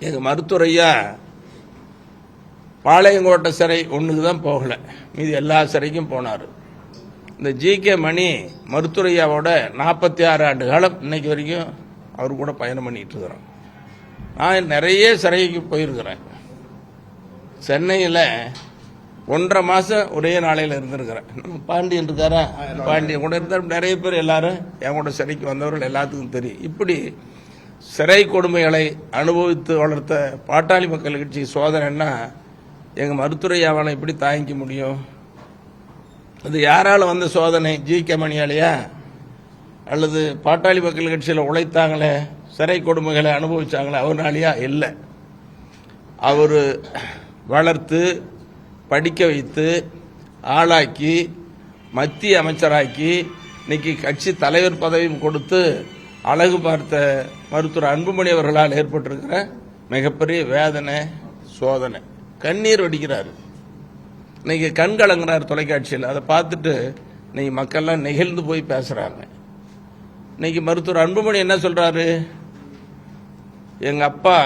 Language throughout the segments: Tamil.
எங்கள் மருத்துவர் ஐயா பாளையங்கோட்டை சிறை ஒன்றுக்கு தான் போகலை, மீதி எல்லா சிறைக்கும் போனார். இந்த ஜி.கே. மணி மருத்துவர் ஐயாவோட 46 ஆண்டு காலம் இன்னைக்கு வரைக்கும் அவர் கூட பயணம் பண்ணிட்டு இருக்கிறோம். நான் நிறைய சிறைக்கு போயிருக்கிறேன். சென்னையில் 1.5 மாதம் ஒரே நாளையில் இருந்திருக்கிறேன். பாண்டியன் இருக்காரா, பாண்டியன் கூட இருந்தார். நிறைய பேர் எல்லாரும் என் கூட சிறைக்கு வந்தவர்கள் எல்லாத்துக்கும் தெரியும். இப்படி சிறை கொடுமைகளை அனுபவித்து வளர்த்த பாட்டாளி மக்கள் கட்சி சோதனைன்னா எங்கள் மருத்துவரையாவால் எப்படி தாங்கிக்க முடியும்? அது யாரால் வந்த சோதனை? ஜி.கே. மணியாலையா அல்லது பாட்டாளி மக்கள் கட்சியில் உழைத்தாங்களே சிறை கொடுமைகளை அனுபவிச்சாங்களே அவர்னாலையா? இல்லை. அவர் வளர்த்து படிக்க வைத்து ஆளாக்கி மத்திய அமைச்சராக்கி இன்னைக்கு கட்சி தலைவர் பதவியும் கொடுத்து அழகு பார்த்த மருத்துவர் அன்புமணி அவர்களால் ஏற்பட்டிருக்கிற மிகப்பெரிய வேதனை, சோதனை. கண்ணீர் வடிக்கிறார். இன்னைக்கு கண் கலங்குறார் தொலைக்காட்சியில். அதை பார்த்துட்டு இன்னைக்கு மக்கள்லாம் நெகிழ்ந்து போய் பேசுறாங்க. இன்னைக்கு மருத்துவர் அன்புமணி என்ன சொல்றாரு? எங்க அப்பா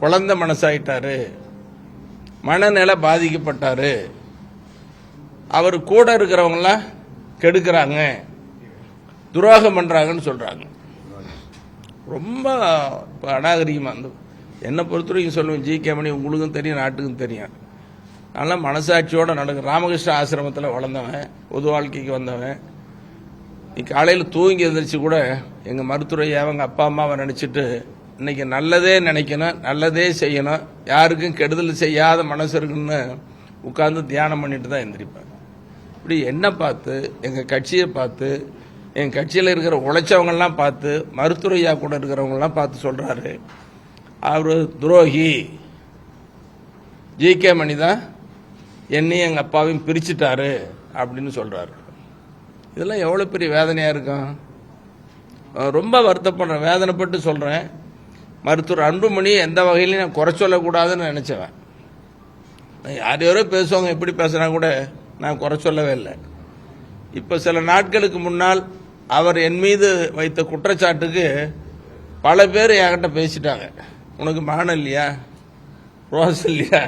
குழந்தை மனசாயிட்டாரு, மனநிலை பாதிக்கப்பட்டாரு, அவர் கூட இருக்கிறவங்களாம் கெடுக்கிறாங்க, துரோகம் பண்றாங்கன்னு சொல்றாங்க. ரொம்ப அநாகரிகமா. என்னை பொறுத்தவரைக்கும் சொல்லுவேன், ஜி.கே. மணி உங்களுக்கும் தெரியும், நாட்டுக்கும் தெரியும். நல்லா மனசாட்சியோட நடக்கும். ராமகிருஷ்ண ஆசிரமத்தில் வளர்ந்தவன், பொது வாழ்க்கைக்கு வந்தவன். நீ காலையில் தூங்கி எழுந்திரிச்சு கூட எங்கள் மருத்துவரையை அவங்க அப்பா அம்மாவை நினச்சிட்டு இன்னைக்கு நல்லதே நினைக்கணும், நல்லதே செய்யணும், யாருக்கும் கெடுதல் செய்யாத மனசு இருக்குன்னு உட்கார்ந்து தியானம் பண்ணிட்டு தான் எந்திரிப்பேன். இப்படி என்ன பார்த்து, எங்கள் கட்சியை பார்த்து, எங்கள் கட்சியில் இருக்கிற உழைச்சவங்கெல்லாம் பார்த்து, மருத்துவரையா கூட இருக்கிறவங்கெல்லாம் பார்த்து சொல்கிறாரு, அவர் துரோகி, ஜி.கே. மணி தான் என்னையும் எங்கள் அப்பாவையும் பிரிச்சுட்டாரு அப்படின்னு சொல்கிறாரு. இதெல்லாம் எவ்வளோ பெரிய வேதனையாக இருக்கும். ரொம்ப வருத்தப்படுறேன், வேதனைப்பட்டு சொல்கிறேன். மருத்துவர் அன்புமணி எந்த வகையிலையும் நான் குறை சொல்லக்கூடாதுன்னு நினச்சவன். யார் யாரோ பேசுவாங்க, எப்படி பேசுனா கூட நான் குறை சொல்லவே இல்லை. இப்போ சில நாட்களுக்கு முன்னால் அவர் என் மீது வைத்த குற்றச்சாட்டுக்கு பல பேர் என்கிட்ட பேசிட்டாங்க. உனக்கு மானம் இல்லையா, ரோஸ் இல்லையா,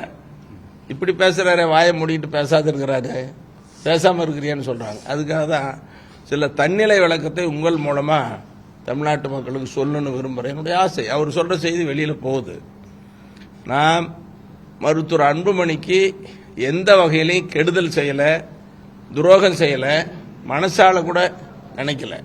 இப்படி பேசுறாரு, வாயை மூடிட்டு பேசாத இருக்கிறாரு, பேசாமல் இருக்கிறியான்னு சொல்றாங்க. அதுக்காக தான் சில தன்னிலை விளக்கத்தை உங்கள் மூலமா தமிழ்நாட்டு மக்களுக்கு சொல்லணும்னு விரும்புகிறேன். என்னுடைய ஆசை. அவர் சொல்ற செய்தி வெளியில் போகுது. நான் மருத்துவர் அன்புமணிக்கு எந்த வகையிலையும் கெடுதல் செய்யலை, துரோகம் செய்யலை, மனசால கூட நினைக்கல.